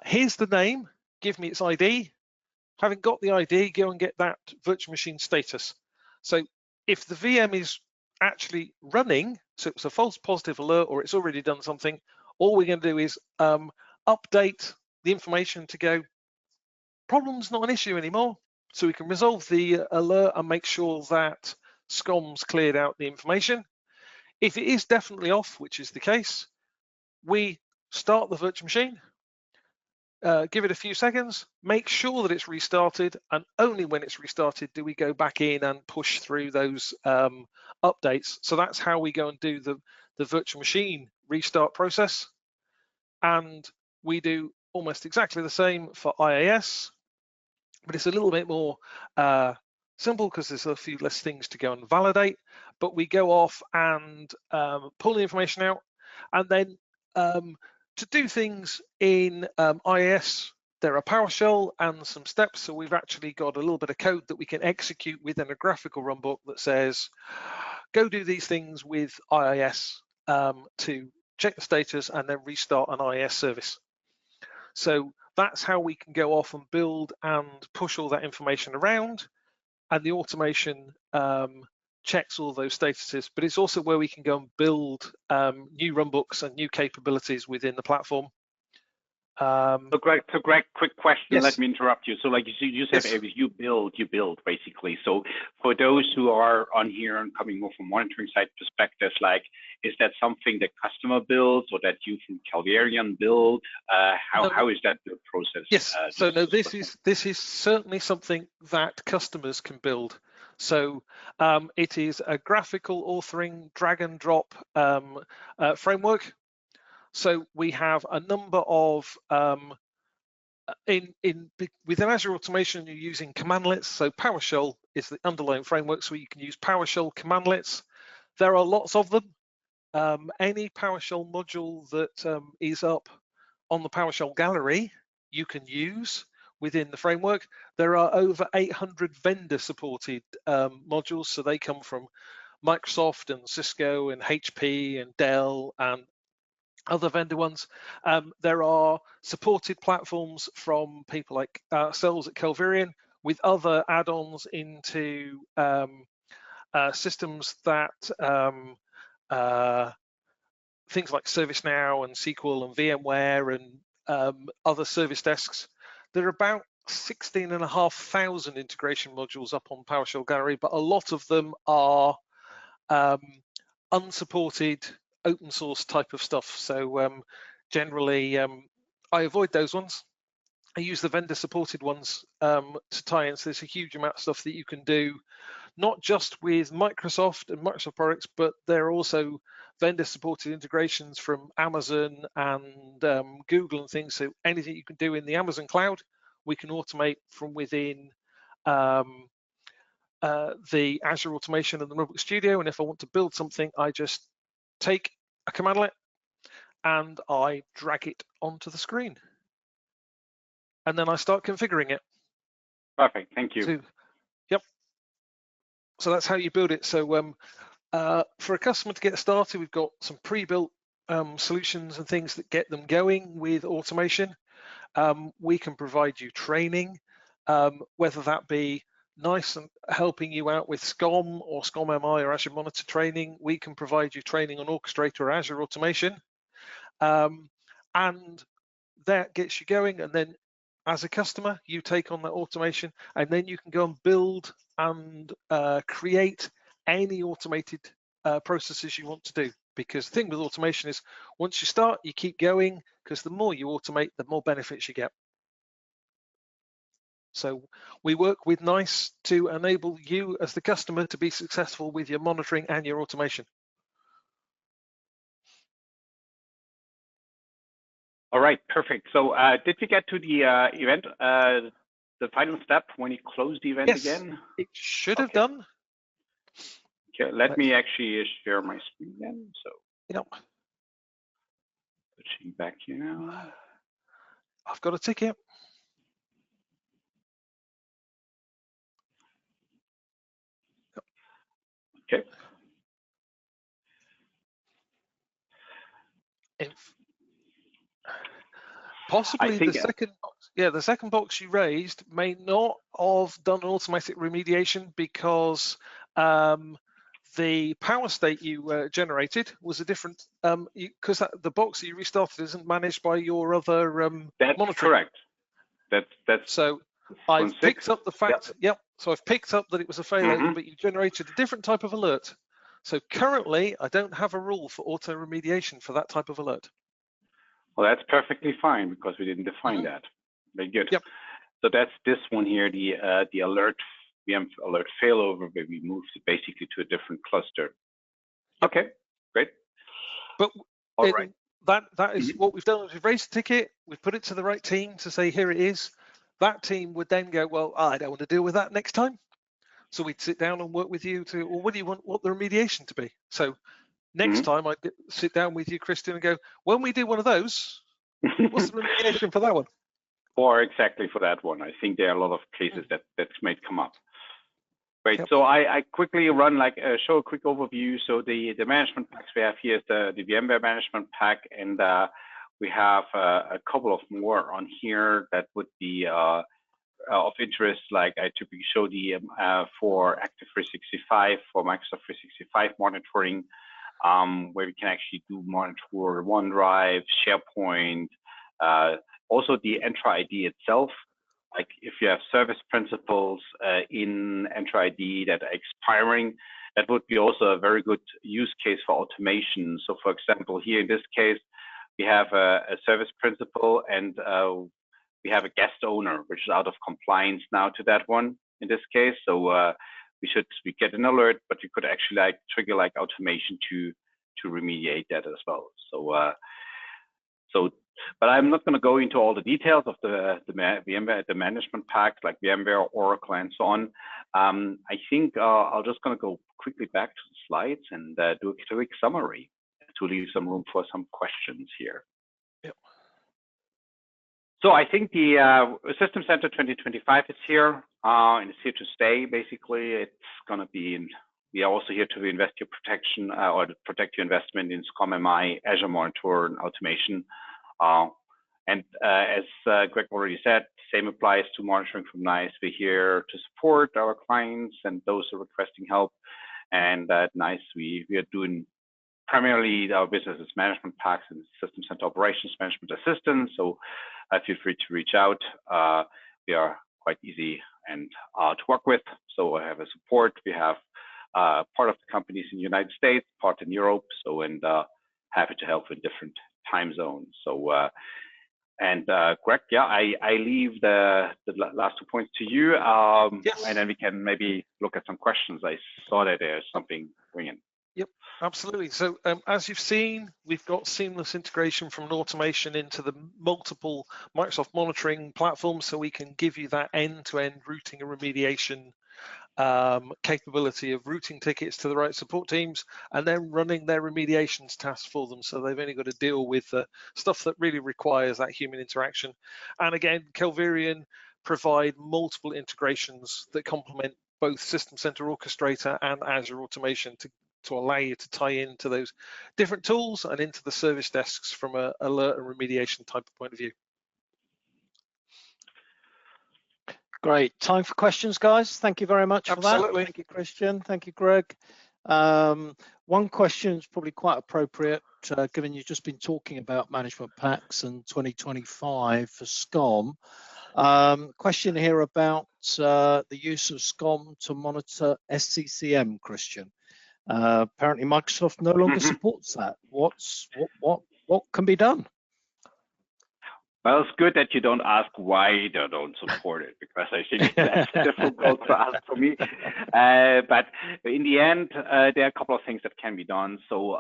here's the name, give me its ID. Having got the ID, go and get that virtual machine status. So if the VM is actually running, so it's a false positive alert or it's already done something, all we're going to do is update the information to go, problem's not an issue anymore. So we can resolve the alert and make sure that SCOM's cleared out the information. If it is definitely off, which is the case, we start the virtual machine, give it a few seconds, make sure that it's restarted, and only when it's restarted do we go back in and push through those updates. So that's how we go and do the virtual machine restart process. And we do almost exactly the same for IAS, but it's a little bit more simple because there's a few less things to go and validate. But we go off and pull the information out, and then to do things in IAS, there are PowerShell and some steps. So we've actually got a little bit of code that we can execute within a graphical runbook that says, go do these things with IAS to check the status and then restart an IAS service. So that's how we can go off and build and push all that information around, and the automation checks all those statuses, but it's also where we can go and build new runbooks and new capabilities within the platform. So Greg, quick question. Yes. Let me interrupt you. So like you said, Yes. you build basically. So for those who are on here and coming more from monitoring side perspectives, like, is that something that customer builds or that you from Kelverion build? How is that build process? Yes. So no, this is certainly something that customers can build. So it is a graphical authoring drag and drop framework. So we have a number of within Azure Automation, you're using commandlets. So PowerShell is the underlying framework, so you can use PowerShell commandlets. There are lots of them. Any PowerShell module that is up on the PowerShell gallery, you can use within the framework. There are over 800 vendor-supported modules, so they come from Microsoft and Cisco and HP and Dell and other vendor ones. There are supported platforms from people like ourselves at Kelverion with other add-ons into systems that things like ServiceNow and SQL and VMware and other service desks. There are about 16,500 integration modules up on PowerShell Gallery, but a lot of them are unsupported open source type of stuff. So generally, I avoid those ones. I use the vendor supported ones to tie in. So there's a huge amount of stuff that you can do, not just with Microsoft and Microsoft products, but there are also vendor supported integrations from Amazon and Google and things. So anything you can do in the Amazon cloud, we can automate from within the Azure Automation and the Notebook Studio. And if I want to build something, I just take a commandlet and I drag it onto the screen. And then I start configuring it. Perfect, thank you. So, yep. So that's how you build it. So for a customer to get started, we've got some pre-built solutions and things that get them going with automation. We can provide you training, whether that be NiCE and helping you out with SCOM or SCOM MI or Azure Monitor training. We can provide you training on Orchestrator or Azure Automation. And that gets you going. And then as a customer, you take on that automation, and then you can go and build and create any automated processes you want to do. Because the thing with automation is once you start, you keep going, because the more you automate, the more benefits you get. So we work with NiCE to enable you as the customer to be successful with your monitoring and your automation. All right, perfect. So did we get to the event, the final step when you close the event again? It should have done. Okay, let me actually share my screen again. So yep. Switching back here now. I've got a ticket. Okay. Possibly the second box. Yeah, the second box you raised may not have done an automatic remediation because the power state you generated was a different, because the box that you restarted isn't managed by your other that's monitoring. Correct. That's so I've picked up the fact. Yep. So I've picked up that it was a failover, but you generated a different type of alert. So currently, I don't have a rule for auto remediation for that type of alert. Well, that's perfectly fine because we didn't define that. Very good. Yep. So that's this one here, the alert VM alert failover, where we moved it basically to a different cluster. Yep. Okay, great. But that is what we've done. Is we've raised a ticket, we've put it to the right team to say here it is. That team would then go, well, I don't want to deal with that next time. So we'd sit down and work with you to, well, what do you want the remediation to be? So next time I'd sit down with you, Christian, and go, when we do one of those, what's the remediation for that one? Or exactly for that one. I think there are a lot of cases that may come up. Great. So I quickly run show a quick overview. So the management packs we have here is the VMware management pack, and we have a couple of more on here that would be of interest. Like I typically show the for Active 365, for Microsoft 365 monitoring, where we can actually do monitor OneDrive, SharePoint, also the Entra ID itself. Like if you have service principals in Entra ID that are expiring, that would be also a very good use case for automation. So for example, here in this case, we have a service principal and we have a guest owner, which is out of compliance now to that one in this case. So we get an alert, but you could actually like trigger like automation to remediate that as well. So but I'm not going to go into all the details of the VMware, the management packs like VMware, Oracle, and so on. I think I'll just going to go quickly back to the slides and do a quick summary to leave some room for some questions here. Yep. So I think the System Center 2025 is here and it's here to stay. Basically, it's going to be in. We are also here to invest your protection or to protect your investment in SCOM MI, Azure Monitor, and automation. And as Greg already said, same applies to monitoring from NiCE. We're here to support our clients and those who are requesting help. And at NiCE, we are doing primarily our business is management packs and System Center operations management assistance. So feel free to reach out. We are quite easy and to work with. So I have a support. We have part of the companies in the United States, part in Europe. So and happy to help in different time zones. So Greg, yeah, I leave the last 2 points to you, Yes. and then we can maybe look at some questions. I saw that there's something ringing. Yep, absolutely. So as you've seen, we've got seamless integration from an automation into the multiple Microsoft monitoring platforms, so we can give you that end-to-end routing and remediation capability of routing tickets to the right support teams and then running their remediations tasks for them. So they've only got to deal with the stuff that really requires that human interaction. And again, Kelverion provide multiple integrations that complement both System Center Orchestrator and Azure Automation to allow you to tie into those different tools and into the service desks from a alert and remediation type of point of view. Great. Time for questions, guys. Thank you very much for that. Thank you, Christian. Thank you, Greg. One question is probably quite appropriate, given you've just been talking about management packs and 2025 for SCOM. Question here about the use of SCOM to monitor SCCM, Christian. Apparently, Microsoft no longer supports that. What can be done? Well, it's good that you don't ask why they don't support it, because I think that's difficult to ask for me. But in the end, there are a couple of things that can be done. So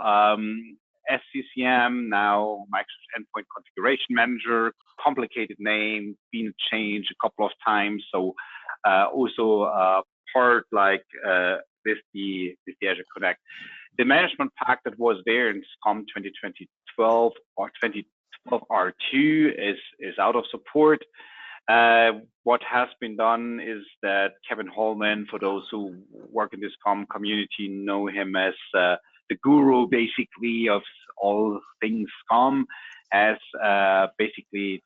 SCCM, now Microsoft Endpoint Configuration Manager, complicated name, been changed a couple of times. So also part like with the Azure Connect. The management pack that was there in SCOM 2012 or 2012 R2 is out of support. What has been done is that Kevin Holman, for those who work in this SCOM community, know him as the guru basically of all things SCOM, as basically,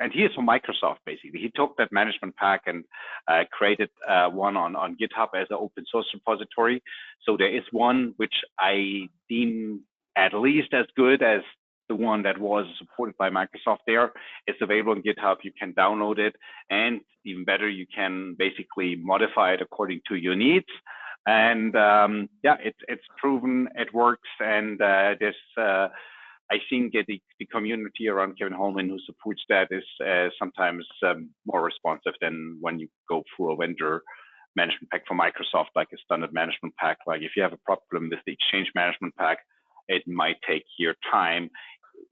and he is from Microsoft basically. He took that management pack and created one on GitHub as an open source repository. So there is one which I deem at least as good as the one that was supported by Microsoft there. It's available on GitHub. You can download it, and even better, you can basically modify it according to your needs. And yeah, it's proven it works. And there's, I think the community around Kevin Holman who supports that is sometimes more responsive than when you go through a vendor management pack from Microsoft, like a standard management pack. Like if you have a problem with the Exchange management pack, it might take your time,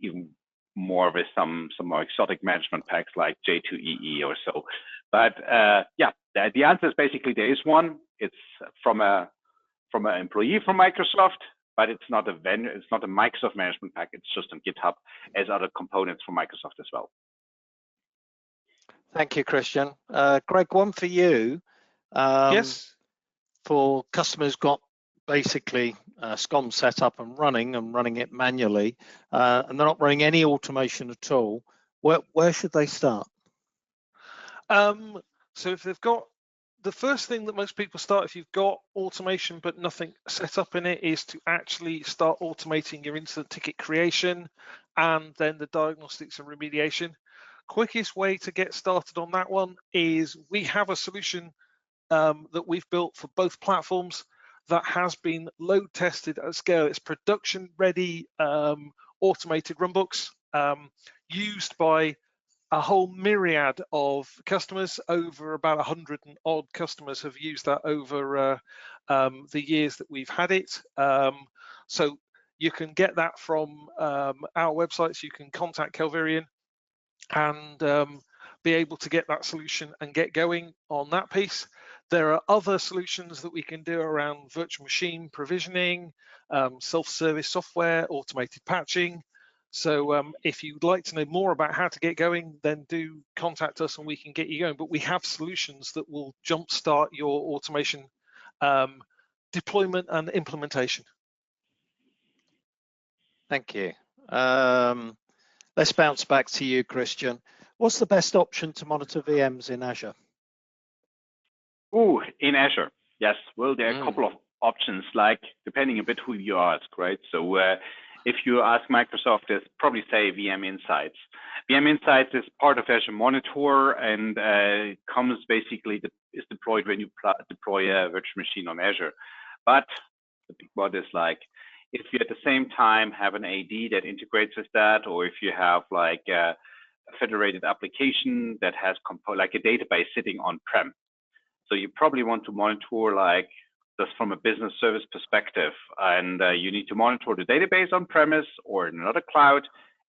even more with some more exotic management packs like J2EE or so. But yeah, the answer is basically there is one. It's from an employee from Microsoft, but it's not a vendor. It's not a Microsoft management pack. It's just on GitHub as other components from Microsoft as well. Thank you, Christian. Greg, one for you. Yes. For customers got basically SCOM set up and running it manually, and they're not running any automation at all, where should they start? So if they've got, the first thing that most people start, if you've got automation but nothing set up in it, is to actually start automating your incident ticket creation and then the diagnostics and remediation. quickest way to get started on that one is we have a solution that we've built for both platforms that has been load tested at scale. It's production ready automated runbooks used by a whole myriad of customers. Over about 100 and odd customers have used that over the years that we've had it. So you can get that from our websites. You can contact Kelverion and be able to get that solution and get going on that piece. There are other solutions that we can do around virtual machine provisioning, self-service software, automated patching. So if you'd like to know more about how to get going, then do contact us and we can get you going. But we have solutions that will jumpstart your automation deployment and implementation. Thank you. Let's bounce back to you, Christian. What's the best option to monitor VMs in Azure? Ooh, in Azure, yes. Well, there are a couple of options, like depending a bit who you ask, right? So if you ask Microsoft, there's probably say VM Insights. VM Insights is part of Azure Monitor and comes basically, is deployed when you deploy a virtual machine on Azure. But the big one is like, if you at the same time have an AD that integrates with that, or if you have like a federated application that has like a database sitting on-prem. So you probably want to monitor like just from a business service perspective, and you need to monitor the database on premise or in another cloud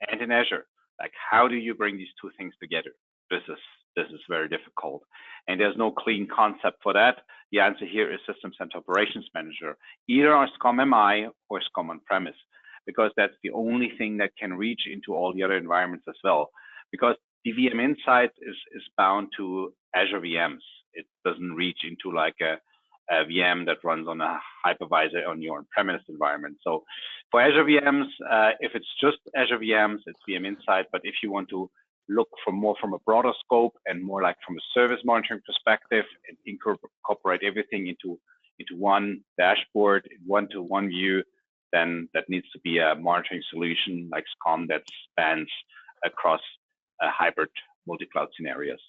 and in Azure. Like, how do you bring these two things together? This is very difficult, and there's no clean concept for that. The answer here is System Center Operations Manager, either on SCOM MI or SCOM on premise, because that's the only thing that can reach into all the other environments as well. Because the VM Insight is bound to Azure VMs. It doesn't reach into like a VM that runs on a hypervisor on your on-premise environment. So for Azure VMs, if it's just Azure VMs, it's VM Insight. But if you want to look for more from a broader scope and more like from a service monitoring perspective and incorporate everything into one dashboard, one view, then that needs to be a monitoring solution like SCOM that spans across hybrid multi-cloud scenarios.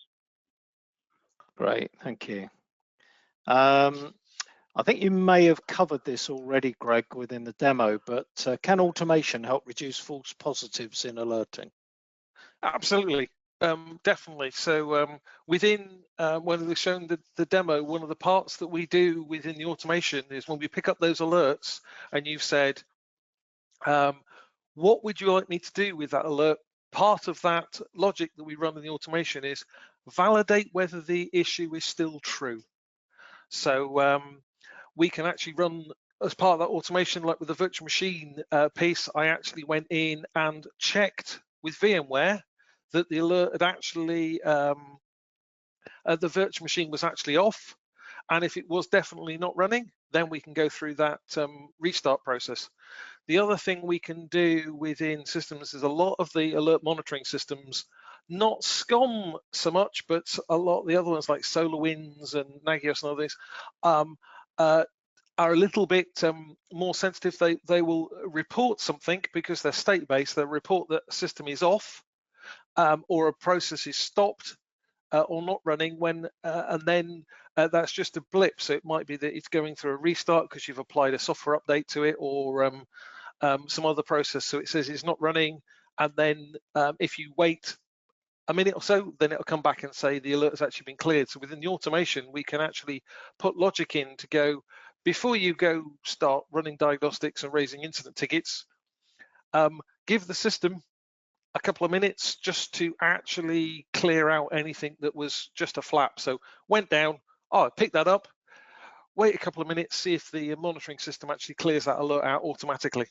Great, thank you. I think you may have covered this already, Greg, within the demo, but can automation help reduce false positives in alerting? Absolutely, definitely. So within, when we've shown the demo, one of the parts that we do within the automation is when we pick up those alerts and you've said, what would you like me to do with that alert? Part of that logic that we run in the automation is validate whether the issue is still true. So we can actually run, as part of that automation, like with the virtual machine piece, I actually went in and checked with VMware that the alert had actually, the virtual machine was actually off. And if it was definitely not running, then we can go through that restart process. The other thing we can do within systems is a lot of the alert monitoring systems, not SCOM so much, but a lot of the other ones like SolarWinds and Nagios and others are a little bit more sensitive. They will report something because they're state-based. They'll report that a system is off or a process is stopped or not running when, and then that's just a blip. So it might be that it's going through a restart because you've applied a software update to it or some other process. So it says it's not running. And then if you wait a minute or so, then it'll come back and say the alert has actually been cleared. So within the automation, we can actually put logic in to go, before you go start running diagnostics and raising incident tickets, give the system a couple of minutes just to actually clear out anything that was just a flap. So went down, I picked that up, wait a couple of minutes, see if the monitoring system actually clears that alert out automatically.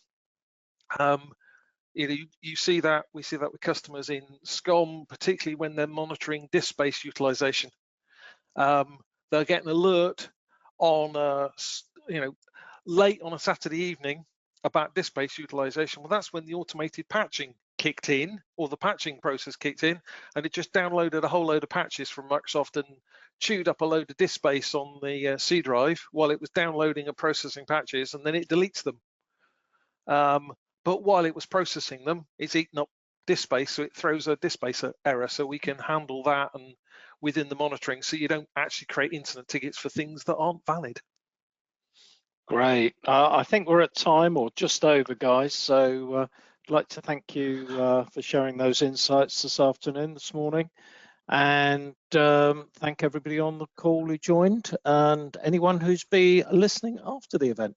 You see that, we see that with customers in SCOM, particularly when they're monitoring disk space utilization. They'll get an alert on late on a Saturday evening about disk space utilization. Well, that's when the automated patching kicked in, or the patching process kicked in, and it just downloaded a whole load of patches from Microsoft and chewed up a load of disk space on the C drive while it was downloading and processing patches, and then it deletes them. But while it was processing them, it's eaten up disk space, so it throws a disk space error, so we can handle that and within the monitoring, so you don't actually create incident tickets for things that aren't valid. Great. I think we're at time or just over, guys. So I'd like to thank you for sharing those insights this morning. And thank everybody on the call who joined and anyone who's been listening after the event.